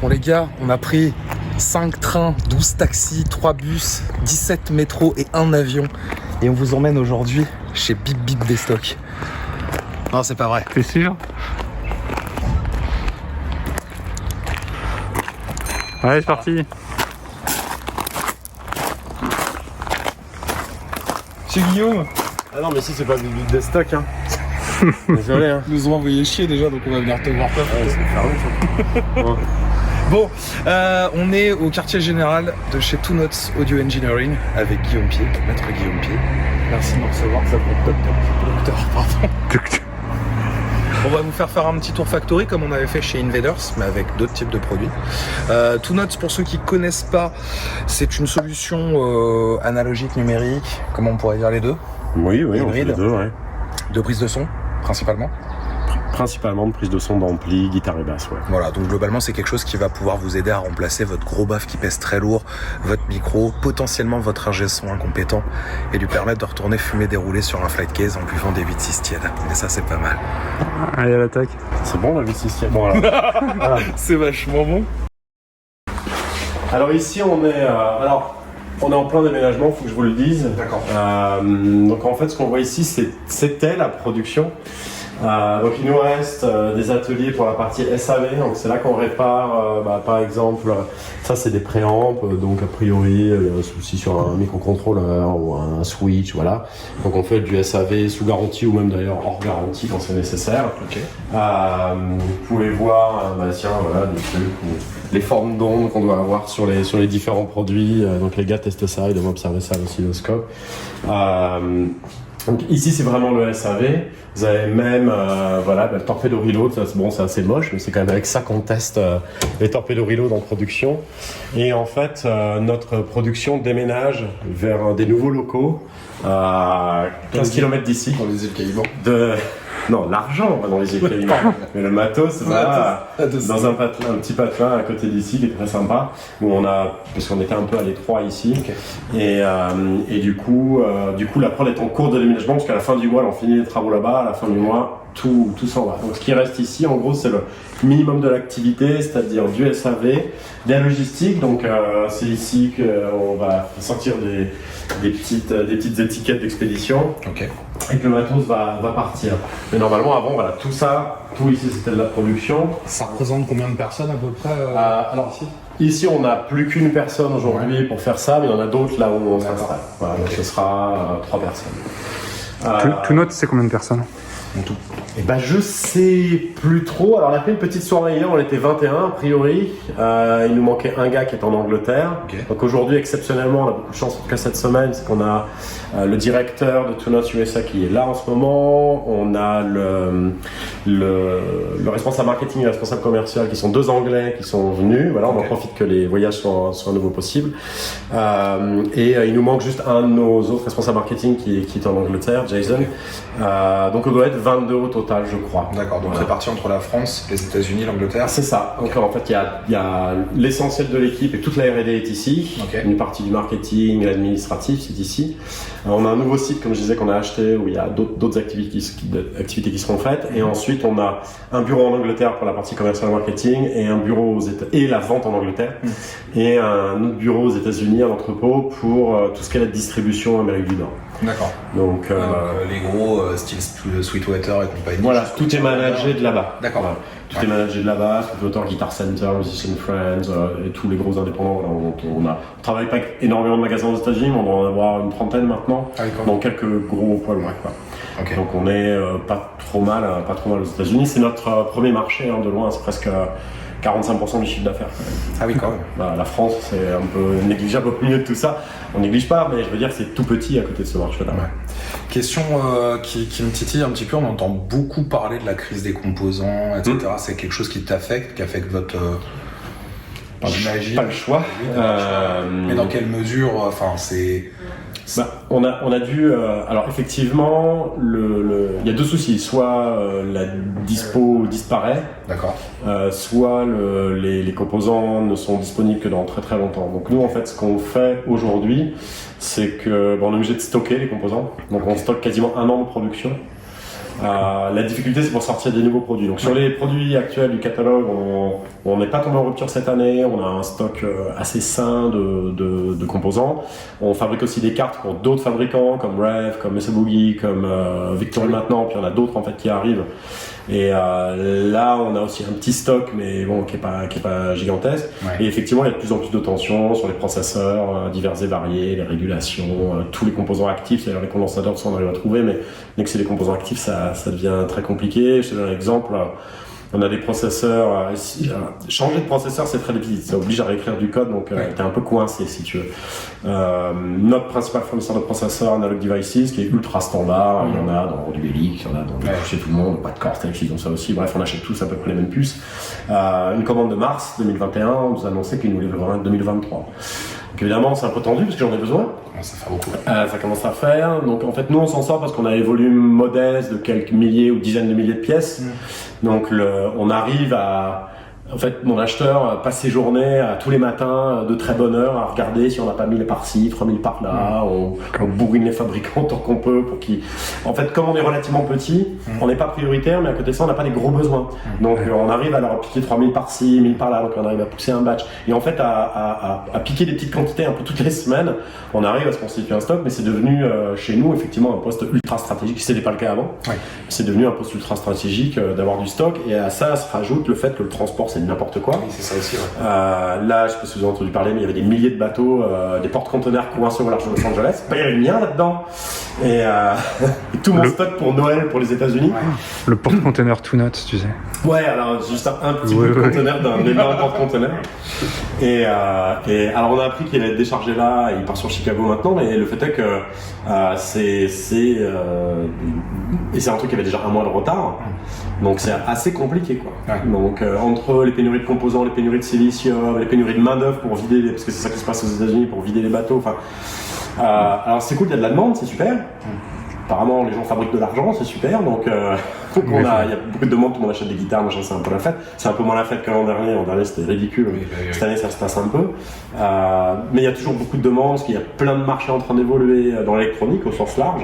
Bon les gars, on a pris 5 trains, 12 taxis, 3 bus, 17 métros et 1 avion. Et on vous emmène aujourd'hui chez Bip Bip Destock. Non, c'est pas vrai. T'es sûr? Ouais, c'est parti. Chez Guillaume. Ah non, mais si, c'est pas Bip Bip Destock, hein. Désolé, hein. Ils nous ont envoyé chier déjà, donc on va venir te voir. Ouais, c'est fermé, ça. Bon, on est au quartier général de chez Two Notes Audio Engineering avec Guillaume Pied, maître Guillaume Pied. Merci de nous recevoir, ça fait docteur, pardon. On va vous faire un petit tour factory comme on avait fait chez Invaders, mais avec d'autres types de produits. Two Notes, pour ceux qui connaissent pas, c'est une solution analogique numérique, comment on pourrait dire les deux? Oui, on fait Hybride. les deux, ouais. De prise de son, principalement. Principalement de prise de son d'ampli, guitare et basse, ouais. Voilà, donc globalement c'est quelque chose qui va pouvoir vous aider à remplacer votre gros baff qui pèse très lourd, votre micro, potentiellement votre ingé son incompétent et lui permettre de retourner fumer déroulé sur un flight case en buvant des 8-6 tièdes. Et ça c'est pas mal. Allez, à l'attaque. C'est bon, la V6. Bon, alors. Voilà. C'est vachement bon. Alors ici, on est en plein déménagement, faut que je vous le dise. D'accord. Donc en fait, ce qu'on voit ici, c'était la production. Donc il nous reste des ateliers pour la partie SAV, donc c'est là qu'on répare par exemple, ça c'est des préampes, donc a priori un souci sur un microcontrôleur ou un switch, voilà. Donc on fait du SAV sous garantie ou même d'ailleurs hors garantie quand c'est nécessaire. Ok. Vous pouvez voir voilà, des trucs, les formes d'ondes qu'on doit avoir sur les différents produits, donc les gars testent ça, ils doivent observer ça à l'oscilloscope. Donc ici c'est vraiment le SAV. Vous avez même le torpedo reload, c'est assez moche, mais c'est quand même avec ça qu'on teste les torpedo reload en production. Et en fait, notre production déménage vers des nouveaux locaux à 15 km d'ici. Dans les îles Caïmans. Non, l'argent va dans les îles Caïmans. Mais le matos va dans un petit patelin à côté d'ici qui est très sympa, parce qu'on était un peu à l'étroit ici. Okay. Et du coup, la prod est en cours de déménagement parce qu'à la fin du mois, on finit les travaux là-bas, à la fin du mois, tout s'en va. Donc ce qui reste ici, en gros, c'est le minimum de l'activité, c'est-à-dire du SAV, de la logistique. Donc c'est ici qu'on va sortir des petites étiquettes d'expédition. Okay. Et que le matos va partir. Mais normalement, avant, voilà, tout ici, c'était de la production. Ça représente combien de personnes à peu près alors, ici, on n'a plus qu'une personne aujourd'hui pour faire ça, mais il y en a d'autres là où on s'installe. Voilà, donc ce sera 3 personnes. Two Notes, c'est combien de personnes en tout? Et je sais plus trop. Alors on a fait une petite soirée hier, on était 21 a priori. Il nous manquait un gars qui est en Angleterre. Okay. Donc aujourd'hui, exceptionnellement, on a beaucoup de chance en tout cas cette semaine, c'est qu'on a le directeur de Two Notes USA qui est là en ce moment. On a le responsable marketing et le responsable commercial qui sont 2 Anglais qui sont venus. Voilà, on en profite que les voyages soient à nouveau possibles. Et il nous manque juste un de nos autres responsables marketing qui est en Angleterre, Jason. Donc on doit être 22 au total, je crois. D'accord, donc répartis entre la France, les États-Unis, l'Angleterre. C'est ça. Donc en fait, il y a l'essentiel de l'équipe et toute la R&D est ici. Okay. Une partie du marketing, l'administratif, c'est ici. On a un nouveau site, comme je disais, qu'on a acheté où il y a d'autres activités qui seront faites. Et ensuite, on a un bureau en Angleterre pour la partie commerciale marketing et un bureau et la vente en Angleterre. Et un autre bureau aux États-Unis, un entrepôt pour tout ce qui est la distribution Amérique du Nord. D'accord. Donc les gros style Sweetwater et compagnie. Voilà, tout est managé de là-bas. D'accord. Voilà. Tout est managé de là-bas, Sweetwater, Guitar Center, Musician Friends et tous les gros indépendants. Voilà, on travaille pas avec énormément de magasins aux États-Unis, mais on doit en avoir une trentaine maintenant. Dans quelques gros poids lourds. Okay. Donc on est pas trop mal aux États-Unis. C'est notre premier marché de loin, c'est presque 45% du chiffre d'affaires. Ah oui, quand même. La France, c'est un peu négligeable au milieu de tout ça. On néglige pas, mais je veux dire, c'est tout petit à côté de ce marché-là. Ouais. Question qui me titille un petit peu, on entend beaucoup parler de la crise des composants, etc. C'est quelque chose qui affecte votre... J'imagine. Pas le choix. Mais dans quelle mesure, c'est... On a dû. Alors effectivement, il y a 2 soucis. Soit la dispo disparaît. D'accord. Soit les composants ne sont disponibles que dans très très longtemps. Donc nous, en fait, ce qu'on fait aujourd'hui, c'est que on est obligé de stocker les composants. Donc on stocke quasiment 1 an de production. La difficulté, c'est pour sortir des nouveaux produits. Donc sur les produits actuels du catalogue, on n'est pas tombé en rupture cette année. On a un stock assez sain de composants. On fabrique aussi des cartes pour d'autres fabricants comme Rev, comme Mesa Boogie, comme Victory maintenant. Puis il y en a d'autres en fait qui arrivent. Et là, on a aussi un petit stock, mais bon, qui est pas gigantesque. Ouais. Et effectivement, il y a de plus en plus de tensions sur les processeurs divers et variés, les régulations, tous les composants actifs. C'est-à-dire les condensateurs, ça on arrive à trouver, mais dès que c'est des composants actifs, ça devient très compliqué. Je te donne un exemple. On a des processeurs. Changer de processeur, c'est très difficile. Ça oblige à réécrire du code, donc t'es un peu coincé si tu veux. Notre principal fournisseur de processeurs, Analog Devices, qui est ultra standard. Il y en a dans du Belix, il y en a dans chez tout le monde. Pas de Cortex, ils ont ça aussi. Bref, on achète tous à peu près les mêmes puces. Une commande de mars 2021, on nous a annoncé qu'ils nous livreraient en 2023. Donc évidemment, c'est un peu tendu parce que j'en ai besoin. Ça fait beaucoup. Ça commence à faire. Donc en fait, nous, on s'en sort parce qu'on a des volumes modestes de quelques milliers ou dizaines de milliers de pièces. Donc on arrive à... En fait, mon acheteur passe ses journées tous les matins de très bonne heure à regarder si on n'a pas 1000 par-ci, 3000 par-là. On bourrine les fabricants tant qu'on peut pour qu'ils... En fait, comme on est relativement petit, on n'est pas prioritaire, mais à côté de ça, on n'a pas des gros besoins. Donc on arrive à leur piquer 3000 par-ci, 1000 par-là, donc on arrive à pousser un batch. Et en fait, à piquer des petites quantités un peu toutes les semaines, on arrive à se constituer un stock, mais c'est devenu chez nous effectivement un poste ultra stratégique. C'était pas le cas avant. C'est devenu un poste ultra stratégique d'avoir du stock, et à ça se rajoute le fait que le transport, c'est n'importe quoi. Oui, c'est ça aussi, là, je sais pas si vous avez entendu parler, mais il y avait des milliers de bateaux, des porte-conteneurs coincés au large de Los Angeles. Il y avait le mien là-dedans. Et tout mon stock pour Noël, pour les États-Unis. Le porte-conteneur Two Nuts, tu sais. Ouais, alors juste un petit peu de conteneur d'un énorme porte-conteneur. Et alors on a appris qu'il allait être déchargé là, et il part sur Chicago maintenant, mais le fait est que c'est un truc qui avait déjà un mois de retard. Donc c'est assez compliqué quoi. Donc entre les pénuries de composants, les pénuries de silicium, les pénuries de main d'œuvre pour vider, parce que c'est ça qui se passe aux États-Unis pour vider les bateaux. Enfin, alors c'est cool, il y a de la demande, c'est super. Apparemment, les gens fabriquent de l'argent, c'est super. Donc, il y a beaucoup de demandes, tout le monde achète des guitares, machin, c'est un peu la fête. C'est un peu moins la fête que l'an dernier. L'an dernier, c'était ridicule. Cette année, ça se passe un peu. Mais il y a toujours beaucoup de demandes, parce qu'il y a plein de marchés en train d'évoluer dans l'électronique au sens large.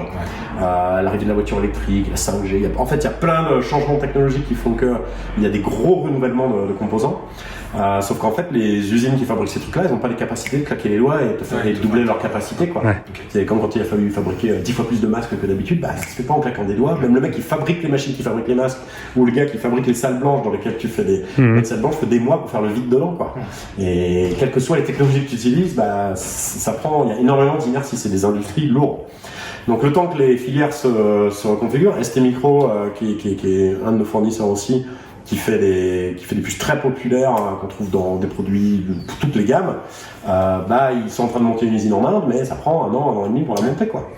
L'arrivée de la voiture électrique, la 5G. En fait, il y a plein de changements technologiques qui font qu'il y a des gros renouvellements de composants. Sauf qu'en fait, les usines qui fabriquent ces trucs-là, elles n'ont pas les capacités de claquer les doigts et de doubler leur capacité, quoi. C'est comme quand il a fallu fabriquer 10 fois plus de masques que d'habitude, ça se fait pas en claquant des doigts. Même le mec qui fabrique les machines qui fabriquent les masques, ou le gars qui fabrique les salles blanches dans lesquelles tu fais des salles blanches, fait des mois pour faire le vide dedans, quoi. Et quelles que soient les technologies que tu utilises, ça prend, il y a énormément d'inertie, c'est des industries lourdes. Donc le temps que les filières se reconfigurent, ST Micro, qui est un de nos fournisseurs aussi, qui fait des puces très populaires qu'on trouve dans des produits de toutes les gammes, ils sont en train de monter une usine en Inde, mais ça prend un an et demi pour la monter, quoi.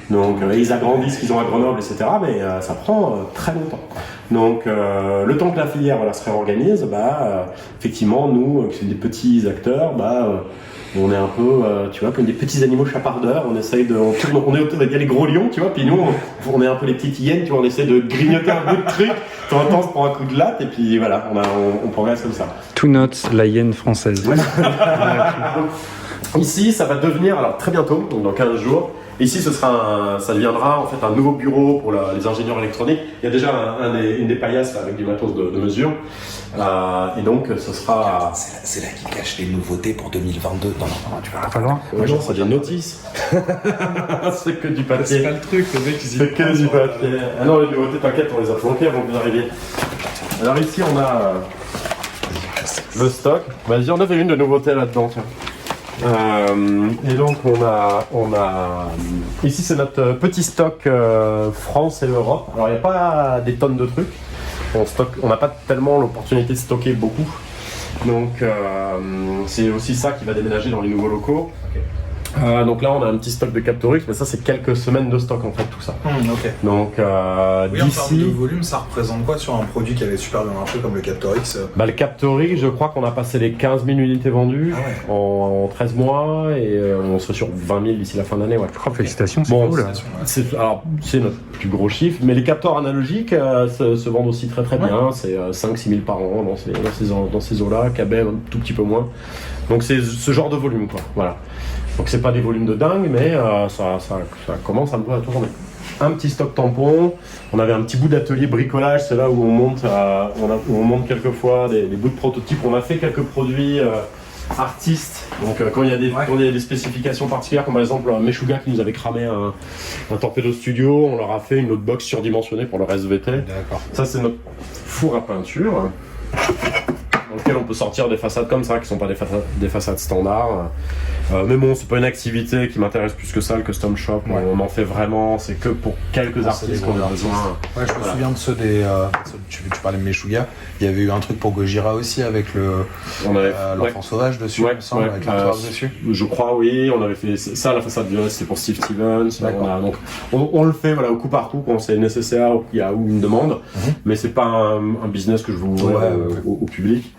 Donc ils agrandissent ce qu'ils ont à Grenoble, etc., mais ça prend très longtemps. Donc le temps que la filière se réorganise, effectivement nous, qui sommes des petits acteurs, on est un peu, tu vois, comme des petits animaux chapardeurs. On essaye il y a les gros lions, tu vois, puis nous, on est un peu les petites hyènes, tu vois, on essaie de grignoter un bout de truc. De temps en temps, on se prend un coup de latte, et puis voilà, on progresse comme ça. Two Nuts, la hyène française. Ici, ça va devenir, alors très bientôt, donc dans 15 jours, ici ça deviendra en fait un nouveau bureau pour les ingénieurs électroniques. Il y a déjà une des paillasses avec du matos de mesure. Et donc ce sera... C'est là qu'ils cachent les nouveautés pour 2022. Non, tu vas pas loin. Ouais, c'est des notices. C'est que du papier. C'est pas le truc, le mec il c'est que du papier. Ah non, les nouveautés, t'inquiète, on les a flanquées avant que vous arriviez. Alors ici on a le stock. Vas-y, on avait une de nouveautés là-dedans, tiens. Et donc on a ici c'est notre petit stock France et Europe. Alors il n'y a pas des tonnes de trucs. On n'a pas tellement l'opportunité de stocker beaucoup. Donc c'est aussi ça qui va déménager dans les nouveaux locaux. Donc là on a un petit stock de Captorix, mais ça c'est quelques semaines de stock en fait tout ça. Donc oui, en termes de volume, ça représente quoi sur un produit qui avait super bien marché comme le Captorix Le Captorix, je crois qu'on a passé les 15 000 unités vendues en 13 mois et on serait sur 20 000 d'ici la fin d'année. Ouais. Félicitations, c'est cool. C'est notre plus gros chiffre, mais les capteurs analogiques se vendent aussi très très bien. C'est 5-6 000 par an dans ces eaux-là, Cabet un tout petit peu moins. Donc c'est ce genre de volume, quoi. Voilà. Donc c'est pas des volumes de dingue, mais ça commence un peu à tourner. un petit stock tampon. On avait un petit bout d'atelier bricolage, c'est là où on monte, où on monte quelquefois des bouts de prototypes. On a fait quelques produits artistes. Donc quand il y a des spécifications particulières, comme par exemple Meshuggah qui nous avait cramé un Torpedo Studio, on leur a fait une autre box surdimensionnée pour leur SVT. D'accord. Ça c'est notre four à peinture, dans lequel on peut sortir des façades comme ça, qui sont pas des façades standards. Mais bon, c'est pas une activité qui m'intéresse plus que ça, le custom shop. Ouais. On en fait vraiment, c'est que pour quelques artistes qu'on a besoin. Ouais, je me souviens de ceux des. Tu parlais de Meshuggah. Il y avait eu un truc pour Gojira aussi avec l'enfant sauvage dessus, il me semble, avec l'artwork dessus. Je crois, oui. On avait fait ça, la façade violet, c'était pour Steve Stevens. On le fait voilà, au coup par coup quand c'est nécessaire ou qu'il y a une demande. Mais c'est pas un business que je veux ouvrir au public.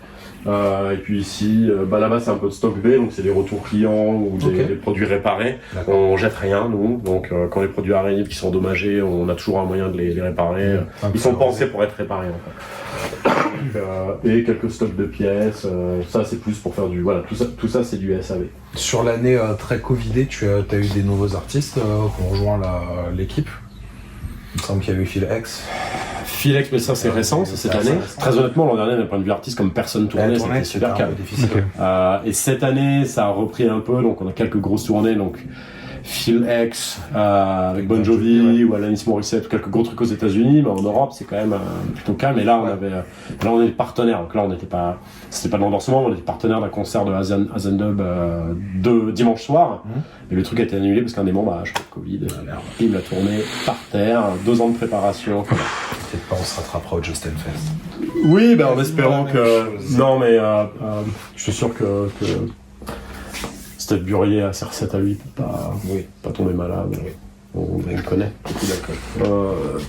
Et puis ici, là-bas c'est un peu de stock B, donc c'est des retours clients ou des produits réparés. On jette rien nous, donc quand les produits arrivent qui sont endommagés, on a toujours un moyen de les réparer. Ils sont pensés pour être réparés en fait. Et quelques stocks de pièces, ça c'est plus pour faire du... Voilà, tout ça c'est du SAV. Sur l'année très Covidée, tu as eu des nouveaux artistes qui ont rejoint l'équipe. Il me semble qu'il y a eu Phil X. Philex, mais ça c'est récent, c'est cette année. Très honnêtement, l'an dernier, d'un point de vue artiste, comme personne tournait, c'était super calme. Et cette année, ça a repris un peu, donc on a quelques grosses tournées, donc Phil X avec Bon Jovi ou Alanis Morissette, quelques gros trucs aux États-Unis, mais en Europe c'est quand même plutôt calme. Et là on est partenaire, donc là c'était pas de l'endorsement, on était partenaire d'un concert de Hazendub de dimanche soir. Et le truc a été annulé parce qu'un des membres a chopé le Covid. Il a tourné par terre, 2 ans de préparation. Peut-être pas, on se rattrapera au Justin Fest. Oui, en espérant que. Non, mais je suis sûr que Steph Burrier à CR7 à lui pour pas tomber malade. Oui. On le connaît. Beaucoup d'alcool.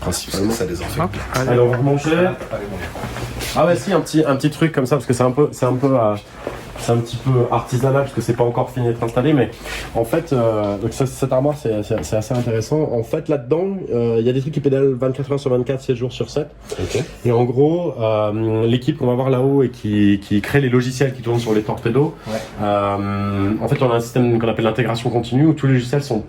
Principalement. Ça désinfecte. Allez, on va remonter. Ah ouais, si, un petit truc comme ça, parce que c'est un petit peu artisanal parce que c'est pas encore fini d'être installé, mais en fait, donc cette armoire c'est assez intéressant. En fait, là-dedans, il y a des trucs qui pédalent 24 heures sur 24, 7 jours sur 7. Okay. Et en gros, l'équipe qu'on va voir là-haut et qui crée les logiciels qui tournent sur les torpédos, en fait, on a un système qu'on appelle l'intégration continue où tous les logiciels sont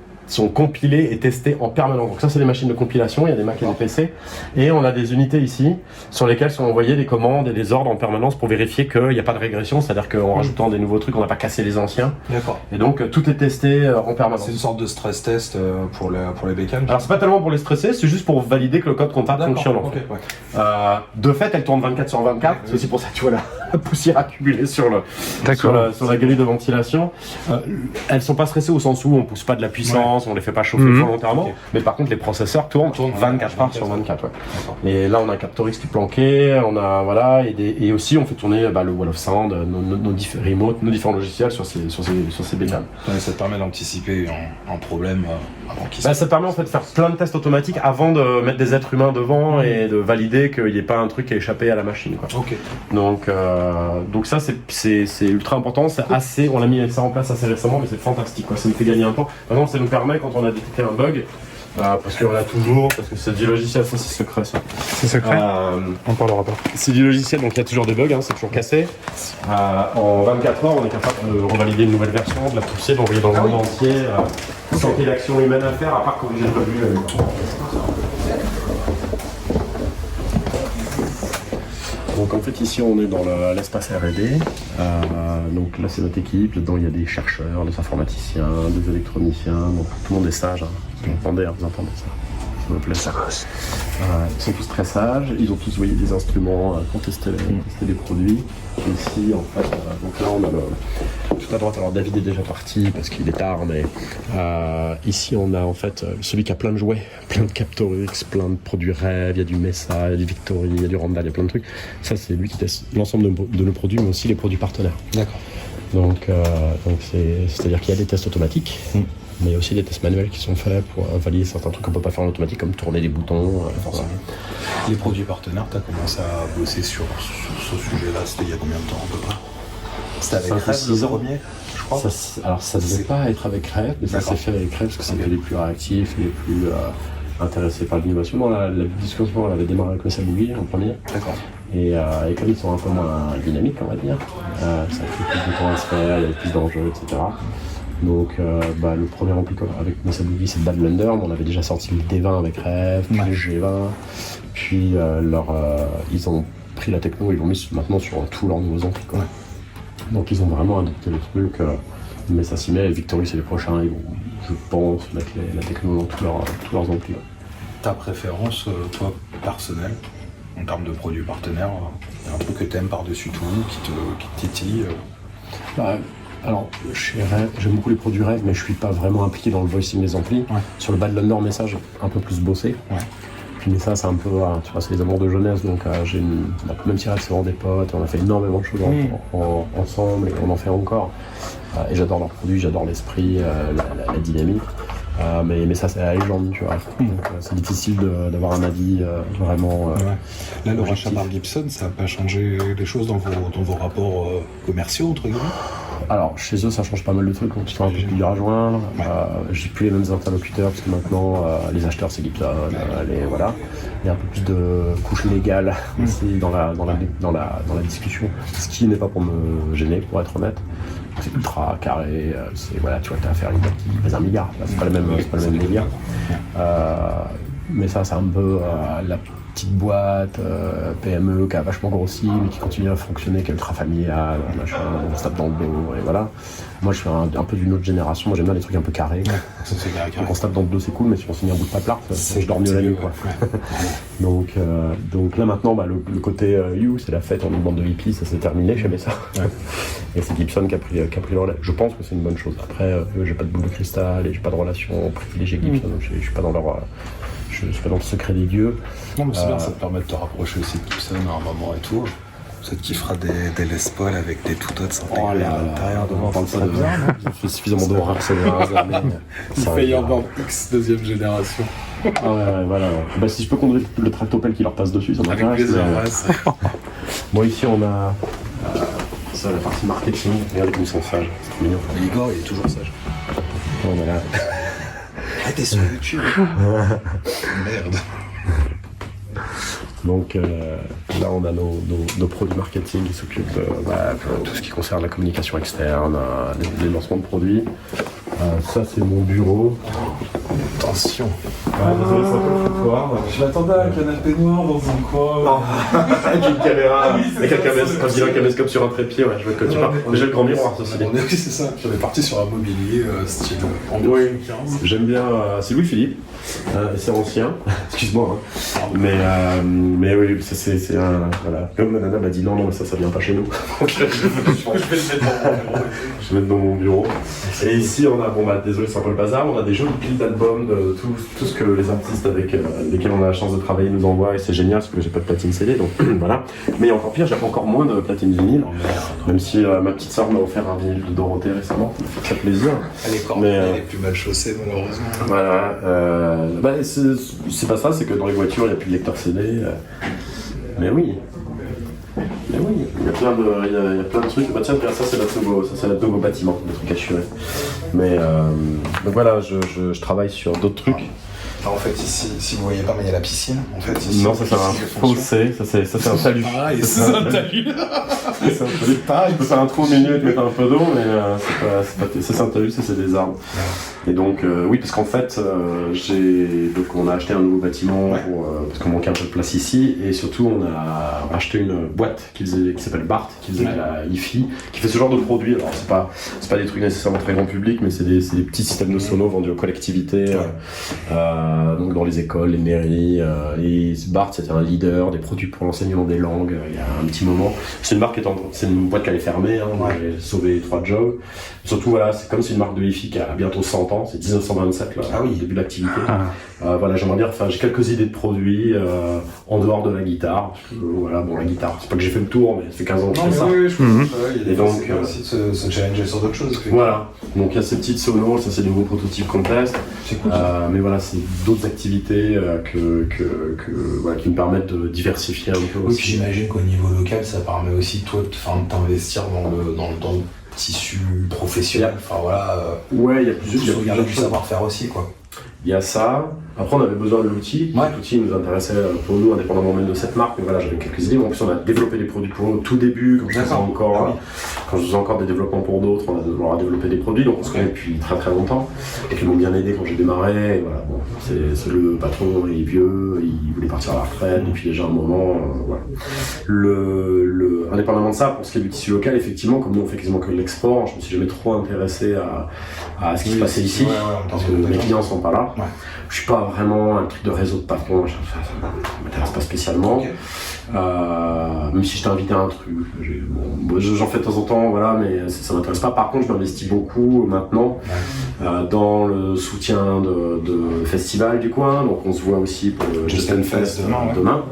compilés et testés en permanence. Donc ça c'est des machines de compilation, il y a des Mac et des PC, et on a des unités ici sur lesquelles sont envoyées des commandes et des ordres en permanence pour vérifier qu'il n'y a pas de régression, c'est-à-dire qu'en rajoutant des nouveaux trucs, on n'a pas cassé les anciens. D'accord. Et donc tout est testé en permanence. C'est une sorte de stress test pour les bécanes. Alors c'est pas tellement pour les stresser, c'est juste pour valider que le code comptable fonctionne. En fait. De fait, elle tourne 24 sur 24, c'est aussi pour ça que tu vois la poussière accumulée sur la grille de ventilation. Elles sont pas stressées au sens où on pousse pas de la puissance, on les fait pas chauffer volontairement, mais par contre les processeurs tournent 24 heures sur 24. Et là on a un capteur X qui est planqué, on a et aussi on fait tourner le Wall of Sound, nos différents logiciels sur ces bécanes. Ça te permet d'anticiper un problème avant qu'il ça te permet en fait de faire plein de tests automatiques avant de mettre des êtres humains devant et de valider qu'il n'y ait pas un truc qui a échappé à la machine. Ok. Donc ça c'est ultra important, on l'a mis ça en place assez récemment, mais c'est fantastique ça nous fait gagner un temps. Par exemple ça nous permet quand on a détecté un bug, parce que c'est du logiciel, ça c'est secret ça. C'est secret on parlera pas. C'est du logiciel, donc il y a toujours des bugs, c'est toujours cassé. En 24 heures on est capable de revalider une nouvelle version, de la pousser, d'envoyer dans le monde entier, sans qu'il y ait d'action humaine à faire, à part corriger le bug. Donc en fait ici on est dans l'espace R&D, donc là c'est notre équipe, dedans il y a des chercheurs, des informaticiens, des électroniciens, donc tout le monde est sage, vous entendez ça, ça me plaît ça. Ils sont tous très sages, ils ont tous des instruments pour tester les produits. Ici en fait, donc là on a tout à droite, alors David est déjà parti parce qu'il est tard, mais ici on a en fait celui qui a plein de jouets, plein de Captorix, plein de produits rêves, il y a du Mesa, il y a du Victory, il y a du Randall, il y a plein de trucs. Ça c'est lui qui teste l'ensemble de nos produits, mais aussi les produits partenaires. D'accord. Donc c'est-à-dire qu'il y a des tests automatiques, mais il y a aussi des tests manuels qui sont faits pour valider certains trucs qu'on ne peut pas faire en automatique, comme tourner des boutons. Les produits partenaires, tu as commencé à bosser sur ce sujet-là, c'était il y a combien de temps à peu près? C'était avec Rêve le premier, je crois. Alors ça ne devait pas être avec Rêve, mais ça s'est fait avec Rêve parce que c'était les plus réactifs, les plus intéressés par l'innovation. La discussion elle avait démarré avec le Sabougi en premier. D'accord. Et comme ils sont un peu moins dynamiques, on va dire, ça a pris plus de temps à se faire, il y avait plus d'enjeux, etc. Donc le premier ampli avec Mesa Boogie c'est le Badlander, mais on avait déjà sorti le D20 avec Rêve, puis le G20, puis ils ont pris la techno, ils l'ont mis maintenant sur tous leurs nouveaux amplis. Quoi. Donc ils ont vraiment adopté le truc, mais ça s'y met, et Victory c'est les prochains, ils vont, je pense, mettre la techno dans tous leurs amplis. Ta préférence, toi, personnelle, en termes de produits partenaires, il y a un truc que t'aimes par-dessus tout, qui te titille Alors, chez Rêve, j'aime beaucoup les produits Rêve, mais je suis pas vraiment impliqué dans le voicing des amplis. Ouais. Sur le Badlander Message, un peu plus bossé. Ouais. Puis mais ça, c'est un peu, tu vois, c'est les amours de jeunesse, donc même si Rêve, c'est vraiment des potes, on a fait énormément de choses ensemble, et on en fait encore. Et j'adore leurs produits, j'adore l'esprit, la dynamique. Mais ça, c'est la légende, tu vois. Donc, c'est difficile d'avoir un avis vraiment. Là, le rachat par Gibson, ça n'a pas changé les choses dans vos rapports commerciaux, entre guillemets? Alors, chez eux, ça change pas mal de trucs, donc ils sont un peu plus durs à joindre. J'ai plus les mêmes interlocuteurs, parce que maintenant, les acheteurs, c'est Gibson, voilà. Il y a un peu plus de couches légales aussi dans la discussion, ce qui n'est pas pour me gêner, pour être honnête. C'est ultra carré, tu vois que t'as affaire à une boîte qui pèse 1 milliard, c'est pas le même délire. Mais ça, c'est un peu la petite boîte PME qui a vachement grossi, mais qui continue à fonctionner, qui est ultra familiale, machin, on se tape dans le dos, et voilà. Moi, je suis un peu d'une autre génération, moi j'aime bien les trucs un peu carrés. Donc on se tape dans le dos, c'est cool, mais si on signe un bout de paplard, je dors mieux la nuit, quoi. Donc là maintenant, le côté You, c'est la fête en une bande de hippies, ça s'est terminé, j'aimais ça. Et c'est Gibson qui a pris le relais. Je pense que c'est une bonne chose. Après, j'ai pas de boule de cristal et j'ai pas de relation privilégiée Gibson, donc je suis pas dans leur... Je suis pas dans le secret des dieux. Non, mais c'est bien, ça te permet de te rapprocher aussi de Gibson à un moment et tout. Peut-être qu'il fera des Les Paul avec des tout autres intégrés à l'intérieur de moi. On parle pas de bien, il fait suffisamment de rap ces dernières années. Il fait encore X deuxième génération. Voilà. Si je peux conduire le tractopelle qui leur passe dessus, ça m'intéresse. Bon, ici on a ça, la partie marketing. Regardez comme ils sont sages, c'est trop mignon. Igor, il est toujours sage. On est là. Ah, t'es sur YouTube. Merde. Donc là, on a nos produits marketing qui s'occupent de tout ce qui concerne la communication externe, les lancements de produits. Ça, c'est mon bureau. Attention. Désolé, c'est un peu le foutoir. Je m'attendais à un canapé noir dans un coin. Avec une caméra, avec un caméscope sur un trépied, je vois de quoi tu parles. Déjà le grand miroir, ceci dit. Oui, c'est ça. J'avais parti sur un mobilier style en 15. J'aime bien, c'est Louis-Philippe, c'est ancien, excuse-moi. Mais oui, c'est un. Voilà. Comme Nana m'a dit non, mais ça vient pas chez nous. Donc je vais le mettre dans mon bureau. Et ici, on a, désolé, c'est un peu le bazar, on a des jolies piles d'albums de tout ce que les artistes avec lesquels on a la chance de travailler nous envoient, et c'est génial parce que j'ai pas de platine CD, donc voilà. Mais encore pire, j'ai encore moins de platine vinyle, même si ma petite sœur m'a offert un vinyle de Dorothée récemment, ça me fait très plaisir. Elle est plus mal chaussée malheureusement. Voilà, c'est pas ça, c'est que dans les voitures, il n'y a plus de lecteur CD. Mais oui, il y a plein de trucs. Tiens, ça c'est notre nouveau bâtiment, des trucs assurés. Mais donc voilà, je travaille sur d'autres trucs. En fait, ici, si vous voyez pas, mais il y a la piscine. En fait, ici, non, ça c'est un fossé, ça c'est un talus. Ah, c'est un talus. C'est un talus. Il peut faire un trou au milieu et te mettre un peu d'eau, mais c'est un talus, c'est des arbres. Et donc, oui, parce qu'en fait, on a acheté un nouveau bâtiment parce qu'on manquait un peu de place ici, et surtout, on a acheté une boîte qui s'appelle Bart, qui faisait la hi-fi, qui fait ce genre de produit. Alors, c'est pas des trucs nécessairement très grand public, mais c'est des petits systèmes de sono vendus aux collectivités. Donc dans les écoles, les mairies, et Bart c'était un leader des produits pour l'enseignement des langues il y a un petit moment. C'est une boîte qui allait fermer, j'ai sauvé 3 jobs. Surtout voilà, c'est une marque de hi-fi qui a bientôt 100 ans, c'est 1927 là, le début de l'activité. Voilà, j'aimerais bien j'ai quelques idées de produits en dehors de la guitare. La guitare, c'est pas que j'ai fait le tour, mais ça fait 15 ans que je fais ça. Oui, je pense il y a aussi de se challenger sur d'autres choses. Voilà, donc il y a ces petites sonos, ça c'est des nouveaux prototypes qu'on teste. C'est cool. Mais voilà, c'est d'autres activités qui me permettent de diversifier un peu aussi. Puis j'imagine qu'au niveau local, ça permet aussi toi de t'investir dans le tissu professionnel. Enfin voilà. Ouais, il y a plusieurs du savoir-faire aussi quoi. Il y a ça. Après, on avait besoin de l'outil. Ouais. Cet outil nous intéressait pour nous, indépendamment même de cette marque. Mais voilà, j'avais quelques idées. En plus, on a développé des produits pour nous au tout début, quand je faisais encore des développements pour d'autres, on leur a développé des produits. Donc, on se connaît depuis très très longtemps. Et qui m'ont bien aidé quand j'ai démarré. Et voilà, bon, c'est le patron, il est vieux, il voulait partir à la retraite depuis déjà un moment. Voilà. Indépendamment de ça, pour ce qui est du tissu local, effectivement, comme nous on fait quasiment que de l'export, je me suis jamais trop intéressé à ce qui se passait ici, parce que mes clients sont pas là. Ouais. Je suis pas vraiment un truc de réseau de patrons, ça m'intéresse pas spécialement. Okay. Même si je t'ai invité à un truc, j'en fais de temps en temps, voilà, mais ça m'intéresse pas. Par contre, je m'investis beaucoup maintenant dans le soutien de festivals du coin, donc on se voit aussi pour le Just Fest demain.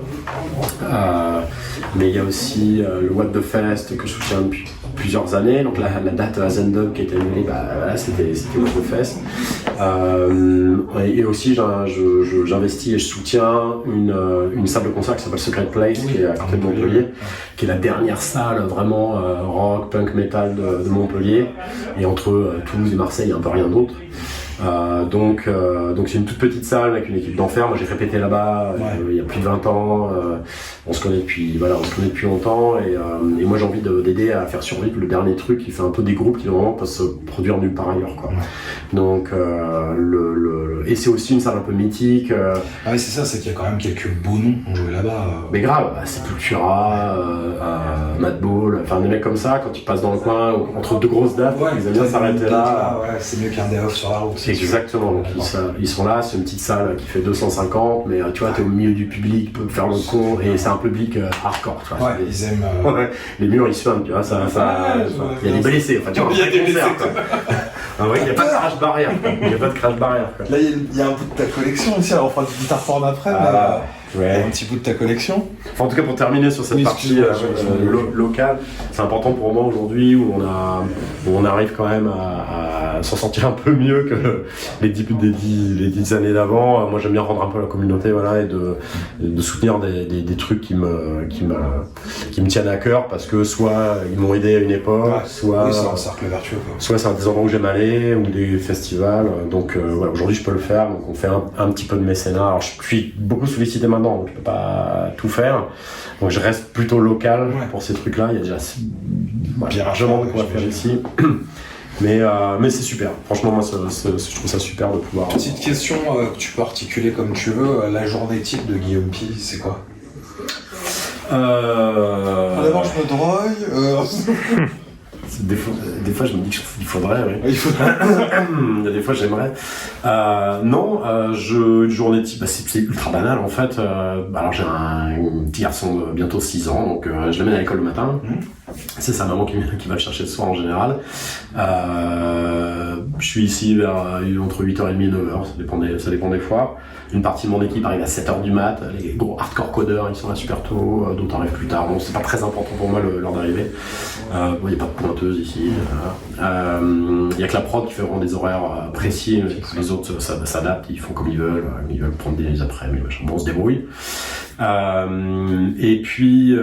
Mais il y a aussi le What the Fest que je soutiens depuis plusieurs années, donc la date à Zendog qui a été annulée, voilà, c'était What the Fest. Et aussi j'investis et je soutiens une salle de concert qui s'appelle Secret Place, qui est à côté de Montpellier, qui est la dernière salle vraiment rock, punk, metal de Montpellier, et entre Toulouse et Marseille il n'y a un peu rien d'autre. Donc c'est une toute petite salle avec une équipe d'enfer. Moi j'ai répété là-bas il y a plus de 20 ans. On se connaît depuis longtemps et moi j'ai envie d'aider à faire survivre le dernier truc qui fait un peu des groupes qui normalement peuvent se produire nulle part ailleurs, quoi. Donc et c'est aussi une salle un peu mythique. Ah oui, c'est ça, c'est qu'il y a quand même quelques beaux noms qui ont joué là-bas. Mais grave, Sepultura, Madball, enfin des mecs comme ça, quand ils passent dans le coin entre deux grosses dates, ils aiment bien s'arrêter là. Ouais, c'est mieux qu'un day off sur la route. Exactement, donc ils sont là, c'est une petite salle qui fait 250, mais tu vois, t'es au milieu du public, tu peux faire le con, et c'est un public hardcore, tu vois. Ouais, ils aiment. Les murs ils suintent, tu vois, il y a des blessés, enfin tu vois, il y a des blessés. Ah ouais, il n'y a pas de crash barrière. Là, il y a un bout de ta collection aussi, alors on fera du guitar form après, mais un petit bout de ta collection. Enfin, en tout cas, pour terminer sur cette partie locale, c'est important pour moi aujourd'hui où on arrive quand même à s'en sortir un peu mieux que les 10 années d'avant. Moi, j'aime bien rendre un peu la communauté, voilà, et de soutenir des trucs qui me tiennent à cœur, parce que soit ils m'ont aidé à une époque, soit c'est un cercle vertueux, quoi. Soit c'est des endroits où j'aime aller ou des festivals. Donc voilà, aujourd'hui je peux le faire. Donc on fait un petit peu de mécénat. Alors je suis beaucoup sollicité maintenant, donc je peux pas tout faire. Donc je reste plutôt local pour ces trucs-là. Il y a déjà bien largement de quoi faire ici. Mais c'est super. Franchement, moi, je trouve ça super de pouvoir. Petite question que tu peux articuler comme tu veux. La journée type de Guillaume Pi, c'est quoi? D'abord, je me drogue. Des fois, je me dis qu'il faudrait, oui. Il y a des fois, j'aimerais. Non, une journée type, c'est ultra banal en fait. Alors, j'ai un petit garçon de bientôt 6 ans, donc je l'amène à l'école le matin. C'est sa maman qui va le chercher le soir en général. Je suis ici vers entre 8h30 et 9h, ça dépend des fois. Une partie de mon équipe arrive à 7h du mat, les gros hardcore codeurs ils sont là super tôt, d'autres arrivent plus tard, donc c'est pas très important pour moi l'heure d'arrivée. Il n'y a pas de pointeuse ici. Il n'y a que la prod qui fait vraiment des horaires précis, les autres s'adaptent, ils font comme ils veulent prendre des après-midi, bon, on se débrouille. Et puis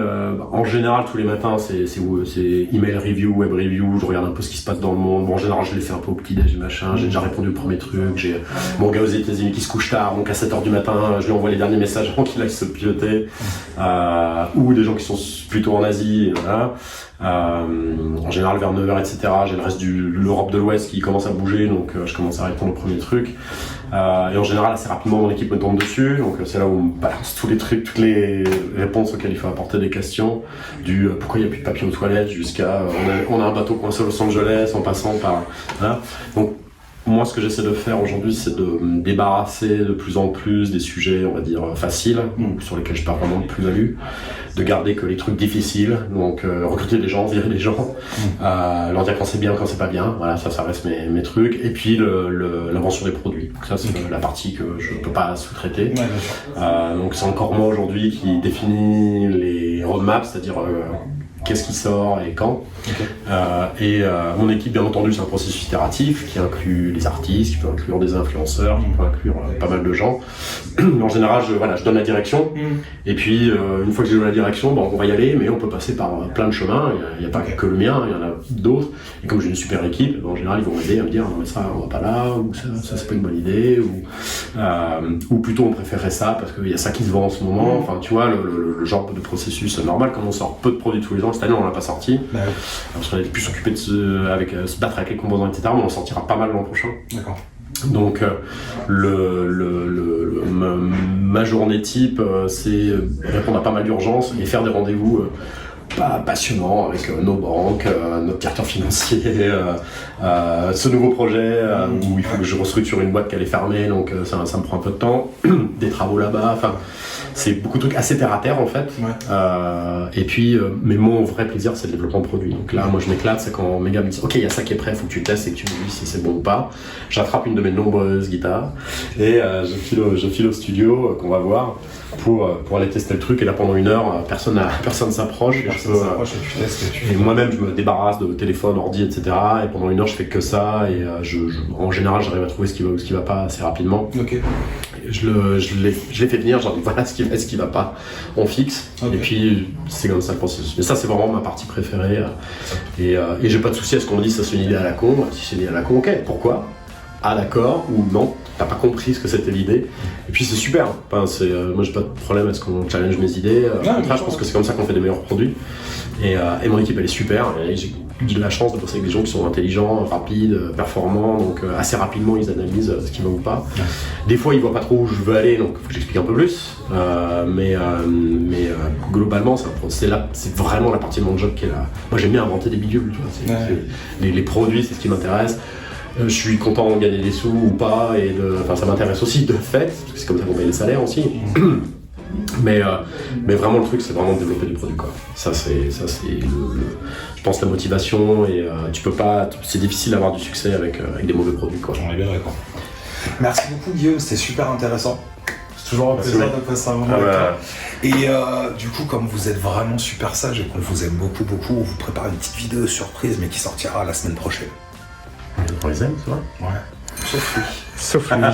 en général tous les matins c'est email review, web review, je regarde un peu ce qui se passe dans le monde. Bon, en général je les fais un peu au petit-déj et machin, j'ai déjà répondu au premier truc, j'ai mon gars aux États-Unis qui se couche tard, donc à 7h du matin je lui envoie les derniers messages avant qu'il aille se piloter, ou des gens qui sont plutôt en Asie, voilà. En général vers 9h, etc. J'ai le reste de l'Europe de l'Ouest qui commence à bouger, donc je commence à répondre au premier truc. Et en général assez rapidement mon équipe me tombe dessus, donc c'est là où on me balance tous les trucs, toutes les réponses auxquelles il faut apporter des questions, du pourquoi il n'y a plus de papier aux toilettes jusqu'à on a un bateau coincé à Los Angeles en passant par voilà. Donc moi, ce que j'essaie de faire aujourd'hui, c'est de me débarrasser de plus en plus des sujets, on va dire, faciles, sur lesquels je pars vraiment de plus-value, de garder que les trucs difficiles, donc recruter des gens, virer des gens, leur dire quand c'est bien, quand c'est pas bien, voilà, ça reste mes trucs, et puis l'invention des produits. Donc ça, c'est la partie que je peux pas sous-traiter. Donc c'est encore moi aujourd'hui qui définit les roadmaps, c'est-à-dire qu'est-ce qui sort et quand. Mon équipe, bien entendu, c'est un processus itératif qui inclut les artistes, qui peut inclure des influenceurs, qui peut inclure pas mal de gens. En général, je donne la direction. Et puis, une fois que j'ai donné la direction, on va y aller, mais on peut passer par plein de chemins. Il n'y a pas que le mien, il y en a d'autres. Et comme j'ai une super équipe, en général, ils vont m'aider à me dire non, mais ça, on va pas là, ou ça c'est pas une bonne idée, ou plutôt on préférerait ça parce qu'il y a ça qui se vend en ce moment. Enfin, tu vois, le genre de processus normal, comme on sort peu de produits tous les ans, cette année on n'en a pas sorti. Parce qu'on est plus occupé de se battre avec les composants, etc. Mais on en sortira pas mal l'an prochain. D'accord. Donc ma journée type, c'est répondre à pas mal d'urgences et faire des rendez-vous passionnants avec nos banques, notre directeur financier, ce nouveau projet où il faut que je restructure une boîte qui allait fermer, donc ça me prend un peu de temps, des travaux là-bas, enfin c'est beaucoup de trucs assez terre à terre en fait. Et puis mais mon vrai plaisir c'est le développement de produit. Donc là moi je m'éclate, c'est quand mes gars me disent ok il y a ça qui est prêt, faut que tu le testes et que tu me dis si c'est bon ou pas. J'attrape une de mes nombreuses guitares et je file au studio qu'on va voir pour aller tester le truc, et là pendant 1 heure personne s'approche et moi-même je me débarrasse de téléphone, ordi, etc. et pendant 1 heure je fais que ça et en général j'arrive à trouver ce qui va pas assez rapidement. Je l'ai fait venir, genre voilà ce qui va pas, on fixe et puis c'est comme ça le processus. Mais ça c'est vraiment ma partie préférée et j'ai pas de souci à ce qu'on me dise ça c'est une idée à la con. Si c'est une idée à la con, ok, pourquoi? Ah d'accord, ou non, t'as pas compris ce que c'était l'idée. Et puis c'est super, enfin, moi j'ai pas de problème à ce qu'on challenge mes idées, au contraire je pense que c'est comme ça qu'on fait des meilleurs produits. Et mon équipe elle est super, et j'ai de la chance de bosser avec des gens qui sont intelligents, rapides, performants, donc assez rapidement ils analysent ce qui va ou pas. Des fois ils voient pas trop où je veux aller, donc faut que j'explique un peu plus, mais globalement c'est vraiment la partie de mon job qui est là. Moi j'aime bien inventer des bidules, tu vois, les produits c'est ce qui m'intéresse. Je suis content de gagner des sous ou pas, ça m'intéresse aussi de fait, parce que c'est comme ça qu'on paye les salaires aussi. Mais vraiment le truc c'est vraiment de développer du produit quoi. Ça c'est je pense la motivation et tu peux pas, c'est difficile d'avoir du succès avec des mauvais produits quoi. On est bien d'accord. Merci beaucoup Guillaume, c'était super intéressant. C'est toujours un plaisir de passer un moment avec toi. Et du coup, comme vous êtes vraiment super sage et qu'on vous aime beaucoup, on vous prépare une petite vidéo surprise mais qui sortira la semaine prochaine. On les aime, tu vois. Ouais. Sauf lui. Sauf lui.